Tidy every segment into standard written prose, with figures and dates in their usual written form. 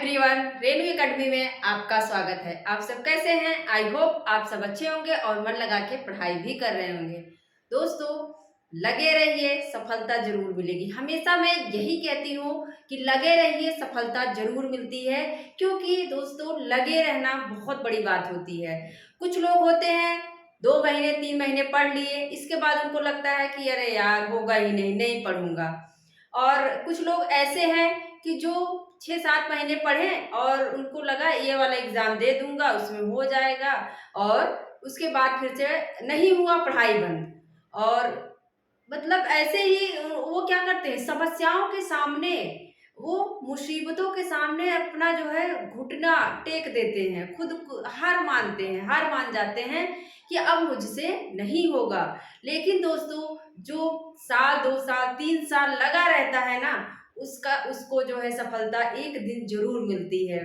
Everyone, Renu academy में आपका स्वागत है। आप सब कैसे हैं? आई होप आप सब अच्छे होंगे और मन लगा के पढ़ाई भी कर रहे होंगे। दोस्तों, लगे रहिए, सफलता जरूर मिलेगी। हमेशा मैं यही कहती हूँ कि लगे रहिए, सफलता जरूर मिलती है। क्योंकि दोस्तों, लगे रहना बहुत बड़ी बात होती है। कुछ लोग होते हैं 2 महीने 3 महीने पढ़ लिए, इसके बाद उनको लगता है कि अरे यार होगा ही नहीं, नहीं पढ़ूंगा। और कुछ लोग ऐसे हैं कि जो 6-7 महीने पढ़े और उनको लगा ये वाला एग्जाम दे दूंगा, उसमें हो जाएगा, और उसके बाद फिर से नहीं हुआ, पढ़ाई बंद। और मतलब ऐसे ही वो क्या करते हैं, समस्याओं के सामने, वो मुसीबतों के सामने अपना जो है घुटना टेक देते हैं, हार मानते हैं, हार मान जाते हैं कि अब मुझसे नहीं होगा। लेकिन दोस्तों, जो साल 2 साल 3 साल लगा रहता है ना, उसको जो है सफलता एक दिन जरूर मिलती है।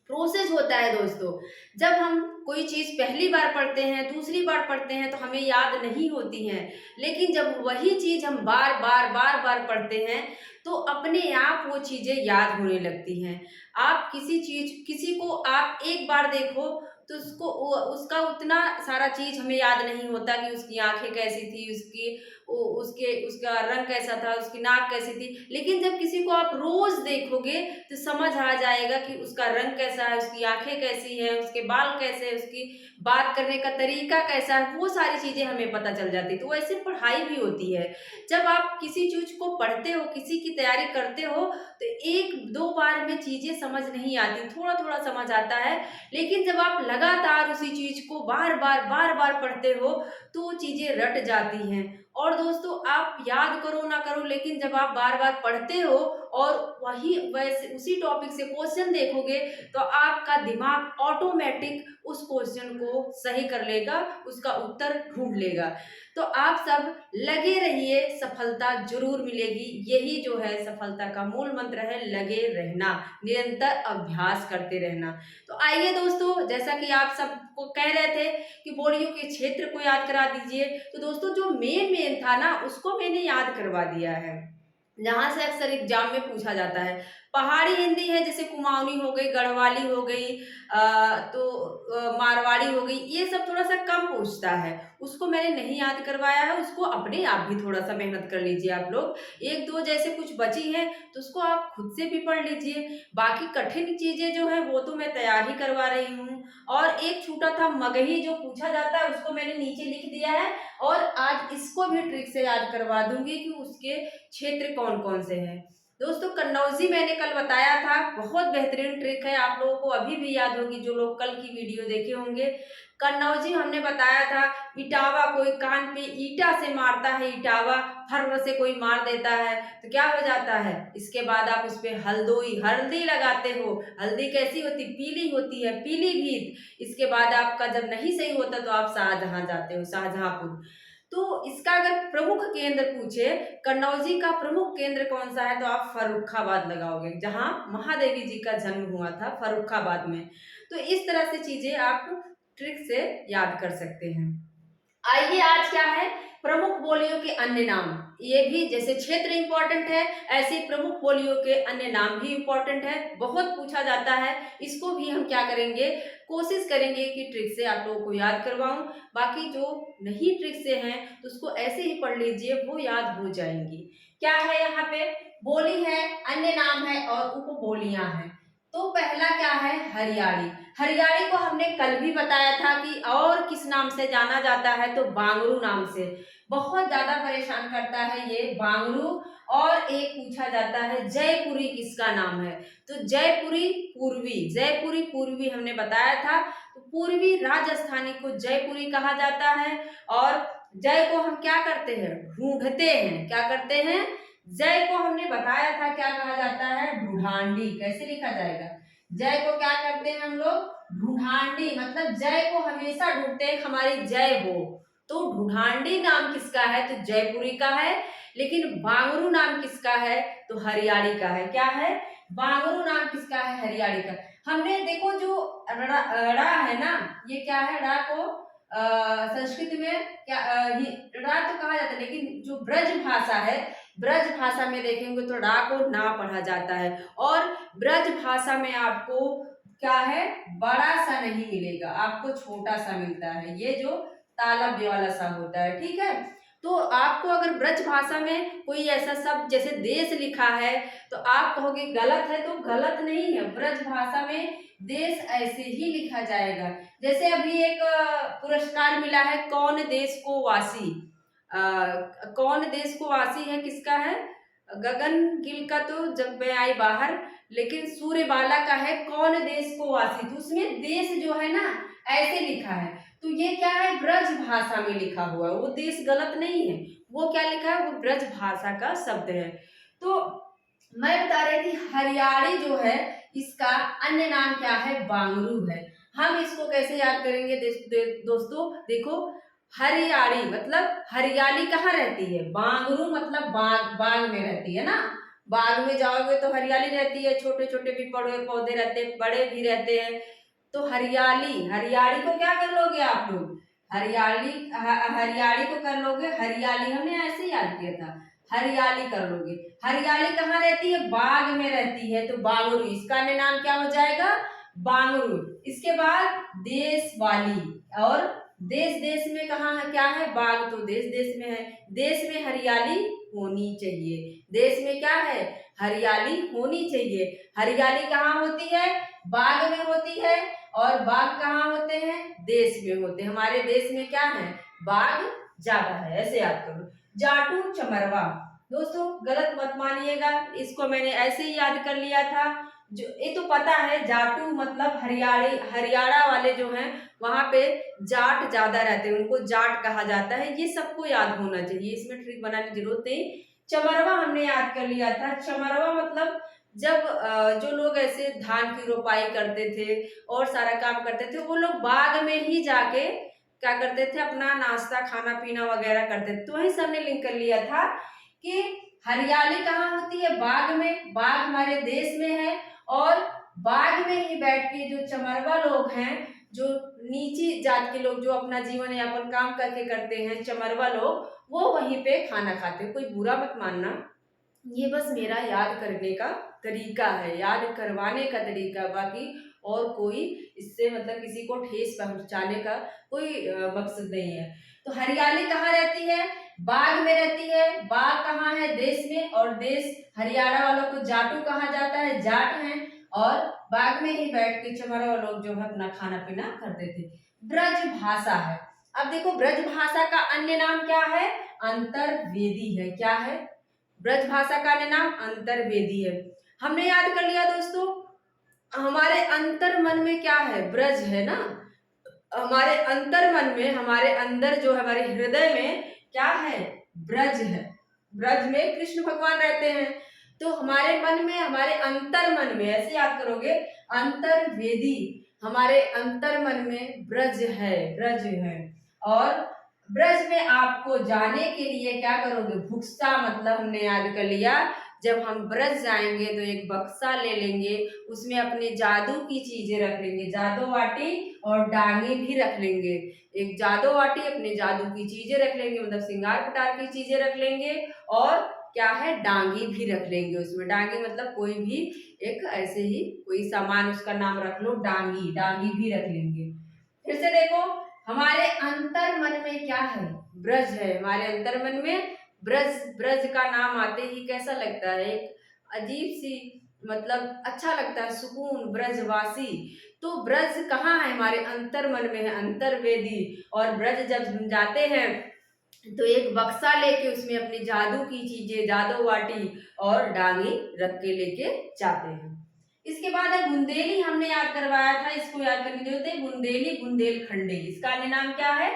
प्रोसेस होता है दोस्तों। जब हम कोई चीज़ पहली बार पढ़ते हैं, दूसरी बार पढ़ते हैं तो हमें याद नहीं होती हैं। लेकिन जब वही चीज़ हम बार बार पढ़ते हैं तो अपने आप वो चीज़ें याद होने लगती हैं। आप किसी को आप एक बार देखो तो उसका उतना सारा चीज़ हमें याद नहीं होता कि उसकी आंखें कैसी थी, उसका रंग कैसा था, उसकी नाक कैसी थी। लेकिन जब किसी को आप रोज देखोगे तो समझ आ जाएगा कि उसका रंग कैसा है, उसकी आंखें कैसी हैं, उसके बाल कैसे हैं, उसकी बात करने का तरीका कैसा है, वो सारी चीजें हमें पता चल जाती। तो वैसे पढ़ाई भी होती है। जब आप किसी चीज को पढ़ते हो, किसी की तैयारी करते हो, तो 1-2 बार में चीजें समझ नहीं आती, थोड़ा थोड़ा समझ आता है। लेकिन जब आप लगातार उसी चीज को बार बार पढ़ते हो तो चीजें रट जाती हैं। और दोस्तों, आप याद करो ना करो, लेकिन जब आप बार बार पढ़ते हो और वही वैसे उसी टॉपिक से क्वेश्चन देखोगे तो आपका दिमाग ऑटोमेटिक उस क्वेश्चन को सही कर लेगा, उसका उत्तर ढूंढ लेगा। तो आप सब लगे रहिए, सफलता जरूर मिलेगी। यही जो है सफलता का मूल मंत्र है, लगे रहना, निरंतर अभ्यास करते रहना। तो आइए दोस्तों, जैसा कि आप सबको कह रहे थे कि बोर्डियों के क्षेत्र को याद करा दीजिए, तो दोस्तों जो मेन था ना, उसको मैंने याद करवा दिया है। जहाँ से अक्सर एग्जाम में पूछा जाता है। पहाड़ी हिंदी है, जैसे कुमाऊनी हो गई, गढ़वाली हो गई, मारवाड़ी हो गई, ये सब थोड़ा सा कम पूछता है, उसको मैंने नहीं याद करवाया है। उसको अपने आप भी थोड़ा सा मेहनत कर लीजिए आप लोग। 1-2 जैसे कुछ बची हैं तो उसको आप खुद से भी पढ़ लीजिए। बाकी कठिन चीजें जो है वो तो मैं तैयार ही करवा रही हूँ। और एक छूटा था मगही, जो पूछा जाता है, उसको मैंने नीचे लिख दिया है। और आज इसको भी ट्रिक से याद करवा दूंगी कि उसके क्षेत्र कौन कौन से हैं। दोस्तों, कन्नौजी मैंने कल बताया था, बहुत बेहतरीन ट्रिक है, आप लोगों को अभी भी याद होगी जो लोग कल की वीडियो देखे होंगे। कन्नौजी हमने बताया था, इटावा कोई कान पे ईटा से मारता है, इटावा फर्र से कोई मार देता है तो क्या हो जाता है। इसके बाद आप उस पे हल्दी लगाते हो। हल्दी कैसी होती, पीली होती है, पीलीभीत। इसके बाद आपका जब नहीं सही होता तो आप शाहजहां जाते हो, शाहजहांपुर। तो इसका अगर प्रमुख केंद्र पूछे, कन्नौजी का प्रमुख केंद्र कौन सा है, तो आप फर्रुखाबाद लगाओगे, जहां महादेवी जी का जन्म हुआ था, फर्रुखाबाद में। तो इस तरह से चीजें आप ट्रिक से याद कर सकते हैं। आइए, आज क्या है, प्रमुख बोलियों के अन्य नाम। ये भी जैसे क्षेत्र इंपॉर्टेंट है, ऐसे प्रमुख बोलियों के अन्य नाम भी इंपॉर्टेंट है, बहुत पूछा जाता है। इसको भी हम क्या करेंगे, कोशिश करेंगे कि ट्रिक से आप लोगों को याद करवाऊं। बाकी जो नहीं ट्रिक से हैं तो उसको ऐसे ही पढ़ लीजिए, वो याद हो जाएंगी। क्या है यहाँ पे, बोली है, अन्य नाम है और उपबोलियां हैं। तो पहला क्या है, हरियाली। हरियाली को हमने कल भी बताया था कि और किस नाम से जाना जाता है, तो बांगरू नाम से। बहुत ज्यादा परेशान करता है ये बांगरू। और एक पूछा जाता है, जयपुरी किसका नाम है, तो जयपुरी पूर्वी हमने बताया था। तो पूर्वी राजस्थानी को जयपुरी कहा जाता है। और जय को हम क्या करते हैं, ढूंढते हैं, क्या करते हैं, जय को हमने बताया था क्या कहा जाता है, ढूंढांडी। कैसे लिखा जाएगा, जय को क्या करते हैं हम लोग, ढूंढांडी, मतलब जय को हमेशा ढूंढते हैं हमारी जय हो। तो ढूंढांडी नाम किसका है, तो जयपुरी का है। लेकिन बांगरू नाम किसका है, तो हरियाणी का है। क्या है, बांगरू नाम किसका है, हरियाणी का। हमने देखो जो रा है ना, ये क्या है, रा को संस्कृत में क्या रा तो कहा जाता है, लेकिन जो ब्रज भाषा है ब्रज भाषा में देखेंगे तो ड़ा को ना पढ़ा जाता है। और ब्रज भाषा में आपको क्या है, बड़ा सा नहीं मिलेगा, आपको छोटा सा मिलता है, ये जो तालव्य वाला सा होता है। ठीक है, तो आपको अगर ब्रज भाषा में कोई ऐसा शब्द जैसे देश लिखा है तो आप कहोगे गलत है, तो गलत नहीं है। ब्रज भाषा में देश ऐसे ही लिखा जाएगा। जैसे अभी एक पुरस्कार मिला है, कौन देश को वासी, कौन देश को वासी है, किसका है, गगन गिल का तो जब मैं आई बाहर, लेकिन सूर्यबाला का है कौन देश को वासी, तो उसमें देश जो है ना ऐसे लिखा है। तो ये क्या है, ब्रज भाषा में लिखा हुआ है, वो देश गलत नहीं है, वो क्या लिखा है, वो ब्रज भाषा का शब्द है। तो मैं बता रही थी हरियाली जो है इसका अन्य नाम क्या है, बांगरू है। हम इसको कैसे याद करेंगे दोस्तों, देखो हरियाली मतलब हरियाली कहाँ रहती है, बांगरू मतलब बाग, बाग में रहती है ना। बाग में जाओगे तो हरियाली रहती है, छोटे छोटे भी पौधे रहते हैं, बड़े भी रहते हैं। तो हरियाली, हरियाली को क्या कर लोगे आप लोग, हरियाली हरियाली को कर लोगे, हरियाली हमने ऐसे याद किया था, हरियाली कर लोगे। हरियाली कहाँ रहती है, बाग में रहती है, तो बांगरू, इसका अन्य नाम क्या हो जाएगा, बांगरू। इसके बाद देश वाली, और देश, देश में कहाँ है, क्या है, बाग, तो देश देश में है। देश में हरियाली होनी चाहिए, देश में क्या है, हरियाली होनी चाहिए। हरियाली कहाँ होती है, बाग में होती है, और बाग कहाँ होते हैं, देश में होते हैं। हमारे देश में क्या है, बाग ज्यादा है, ऐसे याद करो। जाटू चमरवा, दोस्तों गलत मत मानिएगा, इसको मैंने ऐसे ही याद कर लिया था। जो ये तो पता है, जाटू मतलब हरियाणा वाले जो हैं वहां पे जाट ज्यादा रहते हैं, उनको जाट कहा जाता है, ये सबको याद होना चाहिए, इसमें ट्रिक बनाने की जरूरत नहीं। चमरवा हमने याद कर लिया था। चमरवा मतलब जब जो लोग ऐसे धान की रोपाई करते थे और सारा काम करते थे, वो लोग बाग में ही जाके क्या करते थे, अपना नाश्ता खाना पीना वगैरह करते थे। तो वही सबने लिंक कर लिया था कि हरियाली कहाँ होती है, बाग में, बाग हमारे देश में है, और बाग में ही बैठ के जो चमरवा लोग हैं, जो नीची जात के लोग जो अपना जीवन यापन काम करके करते हैं, चमरवा लोग, वो वहीं पे खाना खाते हैं। कोई बुरा मत मानना, ये बस मेरा याद करने का तरीका है, याद करवाने का तरीका, बाकी और कोई इससे मतलब किसी को ठेस पहुंचाने का कोई मकसद नहीं है। तो हरियाली कहाँ रहती है, बाग में रहती है। बाग कहाँ है, देश में, और देश हरियाणा वालों को जाटू कहा जाता है, जाट हैं, और बाग में ही बैठ के चमरा लोग जो है अपना खाना पीना करते थे। ब्रज भाषा है। अब देखो ब्रज भाषा का अन्य नाम क्या है, अंतर्वेदी है। क्या है, ब्रज भाषा का अन्य नाम अंतर्वेदी है। हमने याद कर लिया दोस्तों, हमारे अंतर मन में क्या है, ब्रज है ना। हमारे अंतर मन में, हमारे अंदर जो है, हमारे हृदय में क्या है, ब्रज है। ब्रज में कृष्ण भगवान रहते हैं। तो हमारे मन में, हमारे अंतर मन में, ऐसे याद करोगे, अंतर्वेदी, हमारे अंतर मन में ब्रज है, ब्रज है। और ब्रज में आपको जाने के लिए क्या करोगे, भुक्सा मतलब हमने याद कर लिया, जब हम ब्रज जाएंगे तो एक बक्सा ले लेंगे, उसमें अपने जादू की चीजें रख लेंगे, जादू वाटी और डांगी भी रख लेंगे। एक जादू वाटी, अपने जादू की चीजें रख लेंगे, मतलब श्रृंगार पटार की चीजें रख लेंगे, और क्या है, डांगी भी रख लेंगे। उसमें डांगी मतलब कोई भी एक ऐसे ही कोई सामान, उसका नाम रख लो डांगी, डांगी भी रख लेंगे। फिर से देखो, हमारे अंतर मन में क्या है, ब्रज है। हमारे अंतर मन में ब्रज, ब्रज का नाम आते ही कैसा लगता है, एक अजीब सी, मतलब अच्छा लगता है, सुकून, ब्रजवासी। तो ब्रज कहाँ है, हमारे अंतर मन में है, अंतर्वेदी। और ब्रज जब हम जाते हैं तो एक बक्सा लेके उसमें अपनी जादू की चीजें, जादू वाटी और डांगी रख के लेके जाते हैं। इसके बाद है बुंदेली, हमने याद करवाया था, इसको याद करने की जरूरत है। बुंदेली, बुंदेलखंडी, इसका अन्य नाम क्या है,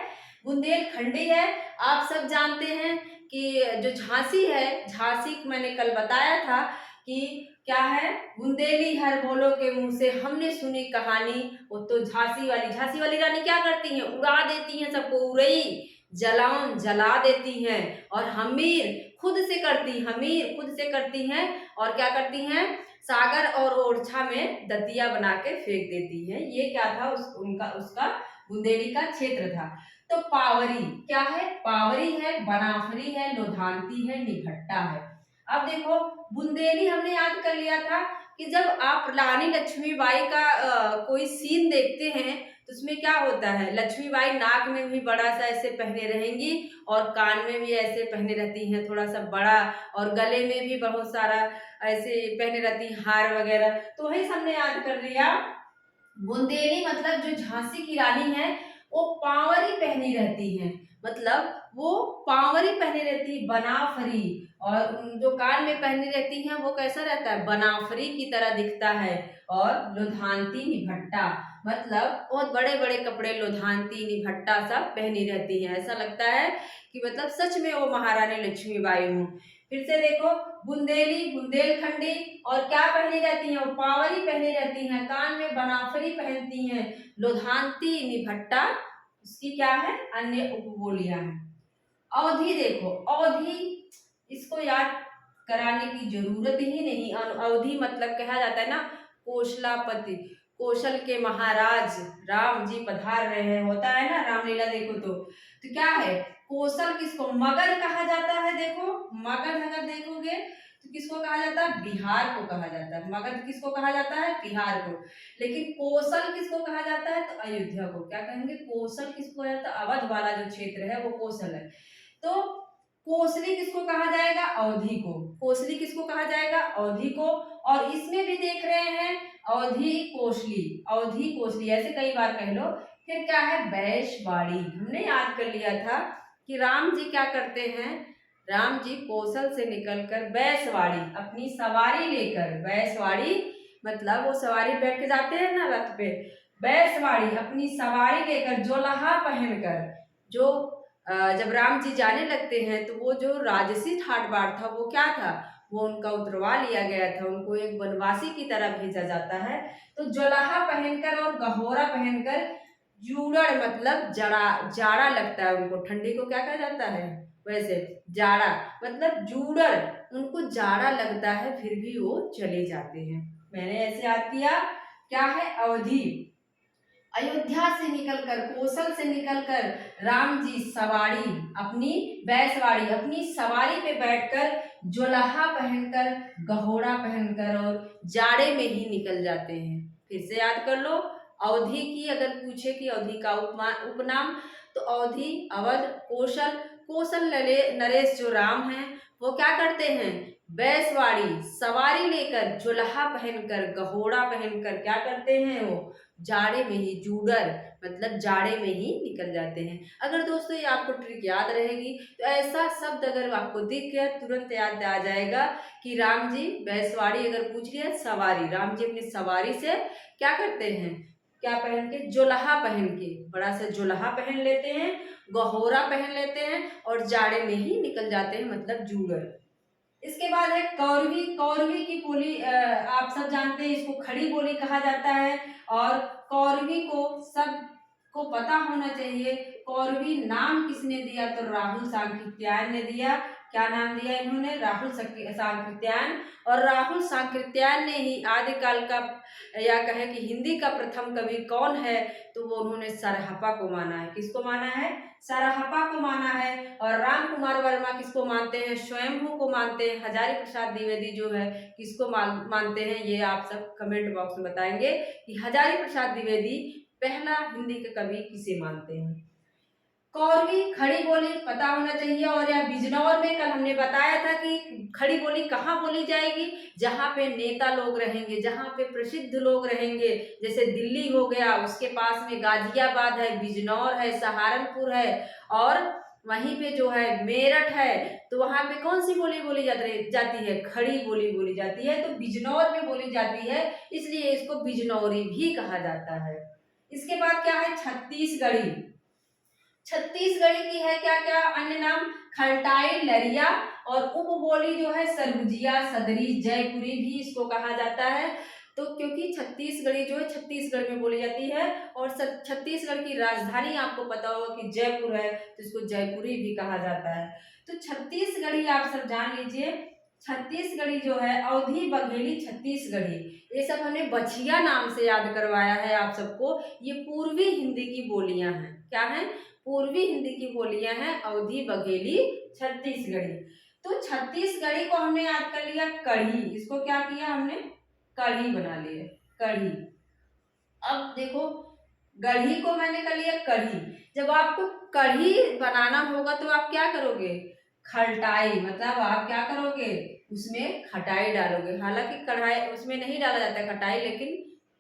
बुंदेलखंडी है। आप सब जानते हैं कि जो झांसी है, झांसी मैंने कल बताया था कि क्या है, बुंदेली हर बोलो के मुंह से हमने सुनी कहानी। वो तो झांसी वाली रानी क्या करती हैं, उड़ा देती हैं सबको, उड़ई जलाऊं जला देती हैं। और हमीर खुद से करती हैं, और क्या करती हैं, सागर और ओरछा में दतिया बना के फेंक देती हैं। ये क्या था, उसका बुंदेली का क्षेत्र था। तो पावरी क्या है? पावरी है, बनाफरी है, लोधांती है, निभट्टा है। अब देखो बुंदेली हमने याद कर लिया था कि जब आप रानी लक्ष्मीबाई का कोई सीन देखते हैं तो उसमें क्या होता है, लक्ष्मीबाई नाक में भी बड़ा सा ऐसे पहने रहेंगी और कान में भी ऐसे पहने रहती हैं थोड़ा सा बड़ा, और गले में भी बहुत सारा ऐसे पहने रहती हैं हार वगैरह। तो वही हमने याद कर लिया। बुंदेली मतलब जो झांसी की रानी है वो पावरी पहनी रहती हैं, मतलब वो पावरी पहनी रहती है, बनाफरी। और जो कान में पहनी रहती हैं वो कैसा रहता है, बनाफरी की तरह दिखता है। और लोधांती निभट्टा मतलब बहुत बड़े बड़े कपड़े लोधांती निभट्टा सब पहनी रहती हैं, ऐसा लगता है कि मतलब सच में वो महारानी लक्ष्मीबाई हूँ। फिर से देखो बुंदेली, बुंदेलखंडी, और क्या पहनी रहती हैं, वो पावरी पहनी रहती हैं, कान में बनाफरी पहनती हैं, लोधांती निभट्टा इसकी क्या है, अन्य उपबोलियां हैं। अवधि देखो, अवधि इसको याद कराने की जरूरत ही नहीं। अवधि मतलब कहा जाता है ना कौशलापति, कौशल के महाराज राम जी पधार रहे हैं, होता है ना रामलीला देखो तो क्या है, कौशल किसको, मगध कहा जाता है। देखो मगध अगर देखोगे तो किसको कहा जाता है, बिहार को कहा जाता है। मगध किसको कहा जाता है, बिहार को। लेकिन कौशल किसको कहा जाता है, तो अयोध्या को। क्या कहेंगे, कौशल किसको है, तो अवध वाला जो क्षेत्र है वो कौशल है। तो कोसली किसको कहा जाएगा, अवधि को। कोसली किसको कहा जाएगा, अवधि को। और इसमें भी देख रहे हैं अवधि कोसली, अवधि कोसली ऐसे कई बार कह लो। फिर क्या है, बैशवाड़ी। हमने याद कर लिया था कि राम जी क्या करते हैं, राम जी कौशल से निकलकर बैसवाड़ी अपनी सवारी लेकर, बैसवाड़ी मतलब वो सवारी बैठ के जाते हैं ना रथ पे, बैसवाड़ी अपनी सवारी लेकर जोलहा पहनकर, जो जब राम जी जाने लगते हैं तो वो जो राजसी ठाट बाट था वो क्या था, वो उनका उतरवा लिया गया था, उनको एक वनवासी की तरह भेजा जाता है। तो जोलहा पहनकर और गहोरा पहनकर, जूड़र मतलब जड़ा, जाड़ा लगता है उनको, ठंडी को क्या कहा जाता है, वैसे जाड़ा मतलब जूड़र, उनको जाड़ा लगता है फिर भी वो चले जाते हैं। मैंने ऐसे याद किया। क्या है, अवधि। अयोध्या से निकलकर, कौशल से निकलकर राम जी सवारी अपनी, बैसवाड़ी अपनी सवारी पे बैठकर, जोलहा पहनकर, गहोड़ा पहनकर और जाड़े में ही निकल जाते हैं। फिर से याद कर लो। अवधि की अगर पूछे कि अवधि का उपनाम, तो अवधि, अवध, कौशल। कौशल नरेश जो राम हैं वो क्या करते हैं, बैसवाड़ी सवारी लेकर, जोलहा पहनकर, गहोड़ा पहनकर क्या करते हैं, वो जाड़े में ही, जूडर मतलब जाड़े में ही निकल जाते हैं। अगर दोस्तों ये आपको ट्रिक याद रहेगी तो ऐसा शब्द अगर आपको दिख गया तुरंत याद आ जाएगा कि राम जी बैसवाड़ी, अगर पूछ लिया सवारी, राम जी अपनी सवारी से क्या करते हैं, क्या पहन के, जोलहा पहन के, बड़ा सा जोलहा पहन लेते हैं, गहोरा पहन लेते हैं और जाड़े में ही निकल जाते हैं, मतलब जूडर। इसके बाद है कौरवी। कौरवी की बोली आप सब जानते हैं, इसको खड़ी बोली कहा जाता है। और कौरवी को सबको पता होना चाहिए, कौरवी नाम किसने दिया, तो राहुल सांकृत्यायन ने दिया। क्या नाम दिया इन्होंने, राहुल सांकृत्यायन। और राहुल सांकृत्यायन ने ही आदिकाल का, या कहे कि हिंदी का प्रथम कवि कौन है, तो वो उन्होंने सरहपा को माना है। किसको माना है, सरहपा को माना है। और राम कुमार वर्मा किसको मानते हैं, स्वयंभू को मानते हैं। हजारी प्रसाद द्विवेदी जो है किसको मानते हैं, ये आप सब कमेंट बॉक्स में बताएंगे कि हजारी प्रसाद द्विवेदी पहला हिंदी का कवि किसे मानते हैं। कौरवी खड़ी बोली पता होना चाहिए। और यह बिजनौर में कल हमने बताया था कि खड़ी बोली कहाँ बोली जाएगी, जहाँ पे नेता लोग रहेंगे, जहाँ पे प्रसिद्ध लोग रहेंगे, जैसे दिल्ली हो गया, उसके पास में गाजियाबाद है, बिजनौर है, सहारनपुर है, और वहीं पे जो है मेरठ है, तो वहाँ पे कौन सी बोली बोली जाती है, खड़ी बोली बोली जाती है। तो बिजनौर में बोली जाती है, इसलिए इसको बिजनौरी भी कहा जाता है। इसके बाद क्या है, छत्तीसगढ़ी। छत्तीसगढ़ी की है क्या क्या अन्य नाम, खलटाई, लरिया, और उपबोली जो है सरगुजिया, सदरी, जयपुरी भी इसको कहा जाता है। तो क्योंकि छत्तीसगढ़ी जो है छत्तीसगढ़ में बोली जाती है, और छत्तीसगढ़ की राजधानी आपको पता होगा कि जयपुर है, तो इसको जयपुरी भी कहा जाता है। तो छत्तीसगढ़ी आप सब जान लीजिए, छत्तीसगढ़ी जो है, अवधि बघेली छत्तीसगढ़ी, ये सब हमने बछिया नाम से याद करवाया है आप सबको। ये पूर्वी हिंदी की बोलियां हैं। क्या हैं? पूर्वी हिंदी की बोलियां हैं, अवधी, बघेली, छत्तीसगढ़ी। तो छत्तीसगढ़ी को हमने याद कर लिया कढ़ी। इसको क्या किया हमने? कढ़ी बना लिए, कढ़ी। अब देखो, गढ़ी को मैंने कर लिया कढ़ी। जब आपको कढ़ी बनाना होगा तो आप क्या करोगे? खटाई, मतलब आप क्या करोगे? उसमें खटाई डालोगे। हालांकि कढ़ाई उसमें नहीं डाला जाता है खटाई, लेकिन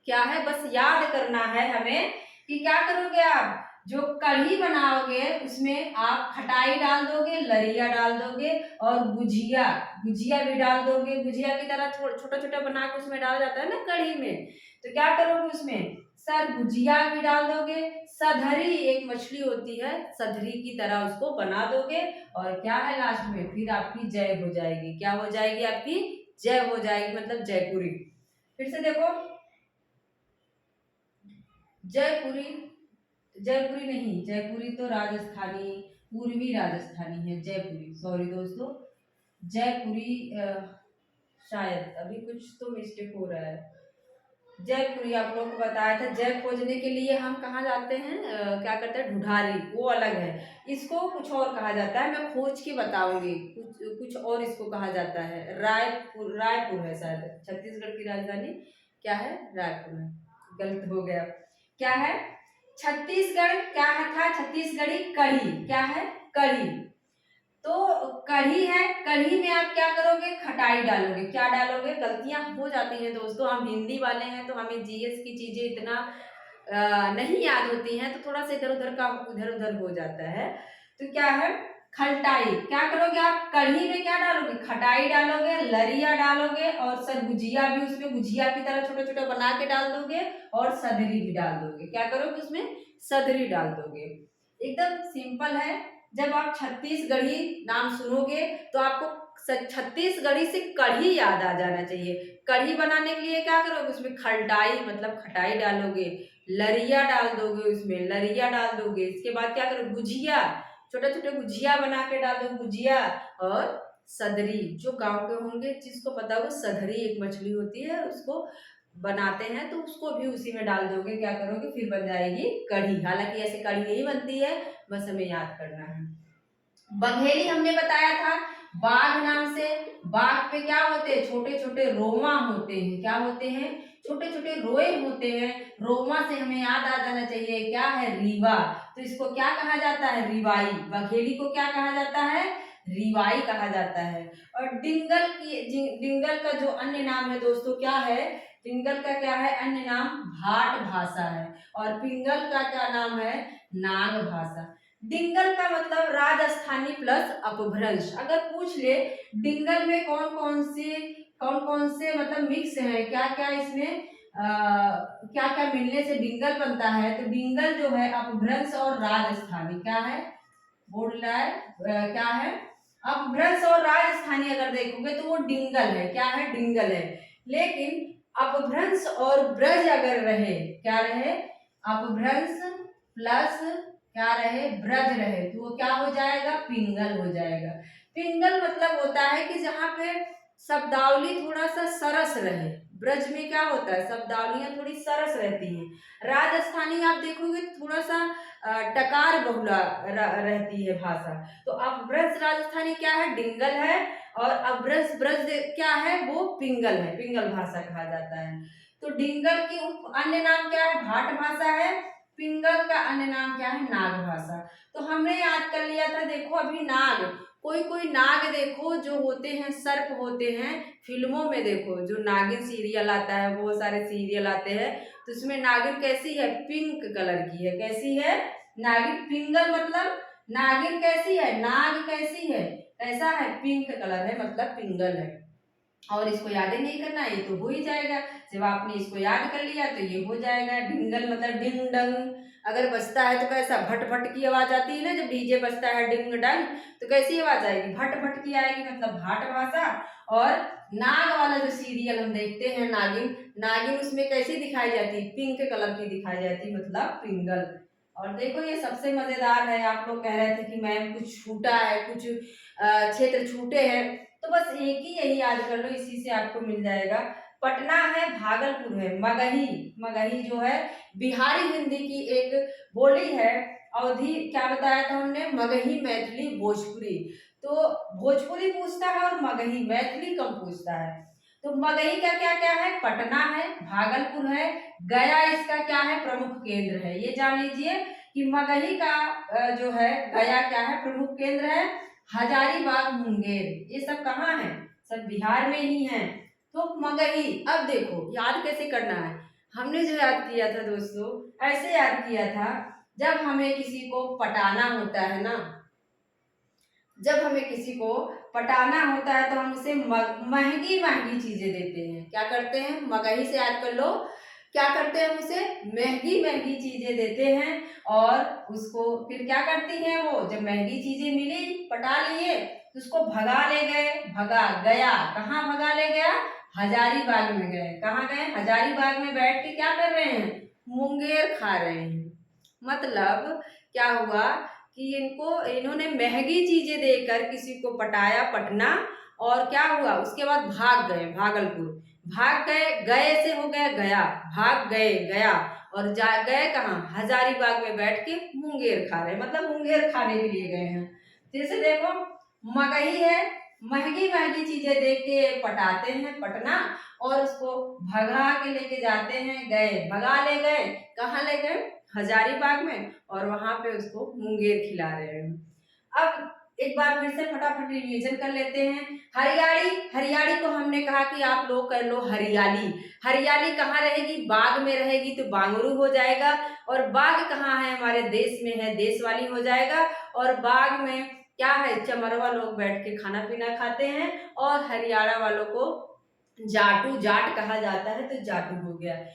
क्या है, बस याद करना है हमें कि क्या करोगे आप? जो कढ़ी बनाओगे उसमें आप खटाई डाल दोगे, लरिया डाल दोगे और गुजिया, गुजिया भी डाल दोगे। गुजिया की तरह छोटा छोटा बना के उसमें डाला जाता है ना कढ़ी में। तो क्या करोगे उसमें? सर गुजिया भी डाल दोगे। सधरी एक मछली होती है, सधरी की तरह उसको बना दोगे। और क्या है लास्ट में? फिर आपकी जय हो जाएगी। क्या हो जाएगी? आपकी जय हो जाएगी, मतलब जयपुरी। फिर से देखो, जयपुरी, जयपुरी नहीं, जयपुरी तो राजस्थानी, पूर्वी राजस्थानी है जयपुरी। सॉरी दोस्तों, जयपुरी शायद अभी कुछ तो मिस्टेक हो रहा है। जयपुरी आप लोगों को बताया था। जय खोजने के लिए हम कहाँ जाते हैं? क्या करते हैं? ढूढ़ारी, वो अलग है। इसको कुछ और कहा जाता है, मैं खोज के बताऊंगी। कुछ और इसको कहा जाता है। रायपुर, रायपुर है शायद छत्तीसगढ़ की राजधानी। क्या है? रायपुर है। गलत हो गया। क्या है? छत्तीसगढ़ क्या है था? छत्तीसगढ़ी कढ़ी। क्या है? कढ़ी। तो कढ़ी है, कढ़ी में आप क्या करोगे? खटाई डालोगे। क्या डालोगे? गलतियां हो जाती हैं दोस्तों, हम हिंदी वाले हैं तो हमें जीएस की चीजें इतना नहीं याद होती हैं, तो थोड़ा सा इधर उधर का उधर उधर हो जाता है। तो क्या है? खटाई। क्या करोगे आप? कढ़ी में क्या डालोगे? खटाई डालोगे, लरिया डालोगे और सर गुजिया भी उसमें गुजिया की तरह छोटा छोटा बना के डाल दोगे और सदरी भी डाल दोगे। क्या करोगे? उसमें सदरी डाल दोगे। एकदम सिंपल है। जब आप छत्तीसगढ़ी नाम सुनोगे तो आपको छत्तीसगढ़ी से कढ़ी याद आ जाना चाहिए। कढ़ी बनाने के लिए क्या करोगे? उसमें खटाई, मतलब खटाई डालोगे, लरिया डाल दोगे, उसमें लरिया डाल दोगे। इसके बाद क्या करोगे? गुजिया, छोटे छोटे गुजिया बना के डाल दो, गुजिया और सदरी। जो गांव के होंगे जिसको पता होगा, सदरी एक मछली होती है, उसको बनाते हैं, तो उसको भी उसी में डाल दोगे। क्या करोगे? फिर बन जाएगी कढ़ी। हालांकि ऐसे कढ़ी नहीं बनती है, बस हमें याद करना है। बघेली हमने बताया था बाघ नाम से। बाघ पे क्या होते हैं? छोटे छोटे रोमा होते हैं। क्या होते हैं? छोटे छोटे रोए होते हैं। रोमा से हमें याद आ जाना चाहिए, क्या है? रीवा। तो इसको क्या कहा जाता है? रिवाई। बघेली को क्या कहा जाता है? रिवाई कहा जाता है। और डिंगल डिंगल का जो अन्य नाम है दोस्तों, क्या है? डिंगल का क्या है? अन्य नाम भाट भाषा है। और पिंगल का क्या नाम है? नाग भाषा। डिंगल का मतलब राजस्थानी प्लस अपभ्रंश। अगर पूछ ले डिंगल में कौन कौन से मतलब मिक्स है, क्या क्या इसमें क्या क्या मिलने से डिंगल बनता है, तो डिंगल जो है अपभ्रंश और राजस्थानी। क्या है? बोल रहा है क्या है? अपभ्रंश और राजस्थानी अगर देखोगे तो वो डिंगल है। क्या है? डिंगल है। लेकिन अपभ्रंश और ब्रज अगर रहे, क्या रहे? अपभ्रंश प्लस क्या रहे? ब्रज रहे, तो वो क्या हो जाएगा? पिंगल हो जाएगा। पिंगल मतलब होता है कि जहाँ पे शब्दावली थोड़ा सा सरस रहे। ब्रज में क्या होता है? शब्दावलियां थोड़ी सरस रहती हैं। राजस्थानी आप देखोगे थोड़ा सा टकार बहुला रहती है भाषा। तो अब ब्रज राजस्थानी क्या है? डिंगल है। और अब्रज ब्रज क्या है? वो पिंगल है, पिंगल भाषा कहा जाता है। तो डिंगल की अन्य नाम क्या है? भाट भाषा है। पिंगल का अन्य नाम क्या है? नाग भाषा। तो हमने याद कर लिया था। देखो अभी नाग, कोई कोई नाग देखो जो होते हैं, सर्प होते हैं। फिल्मों में देखो जो नागिन सीरियल आता है, बहुत सारे सीरियल आते हैं, तो उसमें नागिन कैसी है? पिंक कलर की है। कैसी है? नागिन। पिंगल मतलब नागिन कैसी है? नाग कैसी है? ऐसा है, पिंक कलर है, मतलब पिंगल है। और इसको याद ही नहीं करना, ये तो हो ही जाएगा। जब आपने इसको याद कर लिया तो ये हो जाएगा। डिंगल मतलब डिंग डंग। अगर बजता है तो कैसा? भट भट की आवाज आती है ना, जब डीजे बजता है डिंग डंग, तो कैसी आवाज आएगी? भट भट की आएगी, मतलब भाट भाषा। और नाग वाला जो सीरियल हम देखते हैं नागिन, नागिन उसमें कैसी दिखाई जाती है? पिंक कलर की दिखाई जाती है, मतलब पिंगल। और देखो ये सबसे मजेदार है। आप लोग कह रहे थे कि मैम कुछ छूटा है, कुछ क्षेत्र छूटे हैं, तो बस एक ही यही याद कर लो, इसी से आपको मिल जाएगा। पटना है, भागलपुर है, मगही, मगही जो है बिहारी हिंदी की एक बोली है। अवधि क्या बताया था हमने, मगही, मैथिली, भोजपुरी। तो भोजपुरी पूछता है और मगही मैथिली कम पूछता है। तो मगही का क्या क्या है, पटना है, भागलपुर है, गया इसका क्या है, प्रमुख केंद्र है। ये जान लीजिए कि मगही का जो है गया क्या है, प्रमुख केंद्र है। हजारीबाग, मुंगेर, ये सब कहाँ है, सब बिहार में ही है। तो मगही, अब देखो याद कैसे करना है। हमने जो याद किया था दोस्तों, ऐसे याद किया था, जब हमें किसी को पटाना होता है ना, जब हमें किसी को पटाना होता है तो हम उसे महंगी महंगी चीजें देते हैं। क्या करते हैं, मगही से याद कर लो, क्या करते हैं, हम उसे महंगी महंगी चीजें देते हैं। और उसको फिर क्या करती हैं वो, जब महंगी चीजें मिली, पटा लिए, तो उसको भगा ले गए, भगा गया, कहाँ भगा ले गया, हजारीबाग में गए। कहाँ गए, हजारीबाग में बैठ के क्या कर रहे हैं, मुंगेर खा रहे हैं। मतलब क्या हुआ कि इन्होंने महंगी चीजें देकर किसी को पटाया, पटना, और क्या हुआ, उसके बाद भाग गए भागलपुर, भाग गए, गए से हो गया गया, भाग गए गया, और जा गए कहाँ, हजारीबाग में बैठ के मुंगेर खा रहे, मतलब मुंगेर खाने के लिए गए हैं। जैसे देखो, मगही है, महंगी महंगी चीजें दे के पटाते हैं पटना, और उसको भगा के लेके जाते हैं, गए, भगा ले गए, कहाँ ले गए, हजारीबाग में, और वहां पे उसको मुंगेर खिला रहे हैं। अब एक बार फिर से फटाफट रिवीजन कर लेते हैं। हरियाली, हरियाली को हमने कहा कि आप लोग कर लो हरियाली। हरियाली कहाँ रहेगी, बाग में रहेगी, तो बांगरू हो जाएगा। और बाग कहाँ है, हमारे देश में है, देश वाली हो जाएगा। और बाग में क्या है, चमरवा लोग बैठ के खाना पीना खाते हैं, और हरियाणा वालों को जाटू, जाट कहा जाता है, तो जाटू हो गया।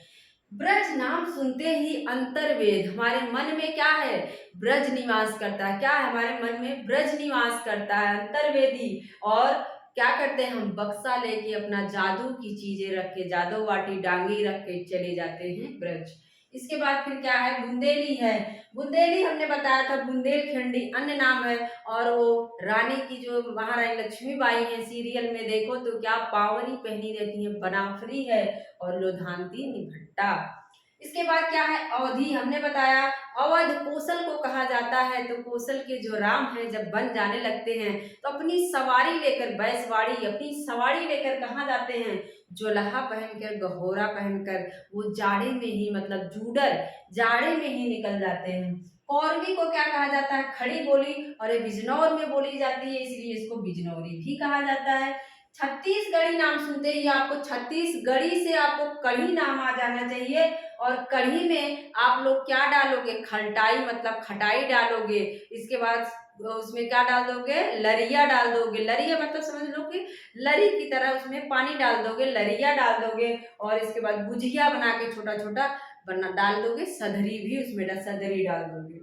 ब्रज नाम सुनते ही अंतर्वेद, हमारे मन में क्या है, ब्रज निवास करता है। क्या है, हमारे मन में ब्रज निवास करता है, अंतर्वेदी। और क्या करते हैं, हम बक्सा लेके अपना जादू की चीजें रख के, जादू वाटी डांगी रख के चले जाते हैं ब्रज। इसके बाद फिर क्या है, बुंदेली है। बुंदेली हमने बताया था, बुंदेलखंडी अन्य नाम है। और वो रानी की, जो महारानी लक्ष्मीबाई है, सीरियल में देखो तो क्या पावनी पहनी रहती है, बनाफरी है, और लोधानती निभट्टा। इसके बाद क्या है, अवधि, हमने बताया अवध कोसल को कहा जाता है। तो कोसल के जो राम हैं, जब बन जाने लगते हैं, तो अपनी सवारी लेकर, बैसवाड़ी, अपनी सवारी लेकर कहाँ जाते हैं, जोलहा पहनकर, गहोरा पहनकर, वो जाड़े में ही, मतलब जूडर, जाड़े में ही निकल जाते हैं। कौरवी को क्या कहा जाता है, खड़ी बोली, और ये बिजनौर में बोली जाती है, इसलिए इसको बिजनौरी भी कहा जाता है। छत्तीसगढ़ी नाम सुनते ही आपको, छत्तीसगढ़ी से आपको कढ़ी नाम आ जाना चाहिए। और कढ़ी में आप लोग क्या डालोगे, खलटाई, मतलब खटाई डालोगे। इसके बाद उसमें क्या डाल दोगे, लरिया डाल दोगे। लरिया मतलब समझ लो कि लरी की तरह उसमें पानी डाल दोगे, लरिया डाल दोगे। और इसके बाद गुजिया बना के छोटा छोटा बना डाल दोगे, सधरी भी उसमें सधरी डाल दोगे।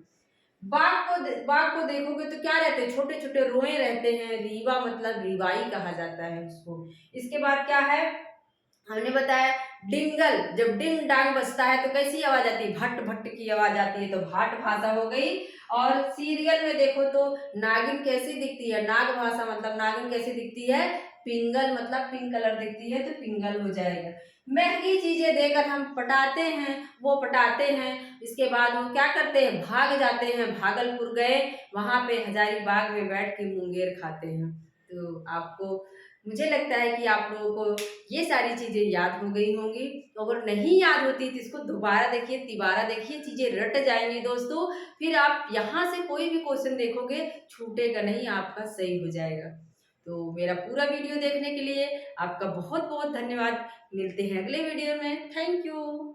बाघ को देखोगे तो क्या रहते हैं, छोटे छोटे रोए रहते हैं, रीवा मतलब रिवाई कहा जाता है उसको। इसके बाद क्या है, हमने बताया डिंगल, जब डिंग डांग बजता है तो कैसी आवाज आती है, भट्ट भट्ट की आवाज आती है, तो भाट भाषा हो गई। और सीरियल में देखो तो नागिन कैसी दिखती है, नाग भाषा मतलब नागिन कैसी दिखती है, पिंगल मतलब पिंक कलर दिखती है, तो पिंगल हो जाएगा। महंगी चीजें देकर हम पटाते हैं, वो पटाते हैं। इसके बाद वो क्या करते हैं, भाग जाते हैं, भागलपुर गए, वहां पे हजारीबाग में बैठ के मुंगेर खाते हैं। तो आपको, मुझे लगता है कि आप लोगों को ये सारी चीजें याद हो गई होंगी। तो अगर नहीं याद होती तो इसको दोबारा देखिए, तिबारा देखिए, चीजें रट जाएंगी दोस्तों। फिर आप यहाँ से कोई भी क्वेश्चन देखोगे, छूटेगा नहीं, आपका सही हो जाएगा। तो मेरा पूरा वीडियो देखने के लिए आपका बहुत बहुत धन्यवाद। मिलते हैं अगले वीडियो में। Thank you.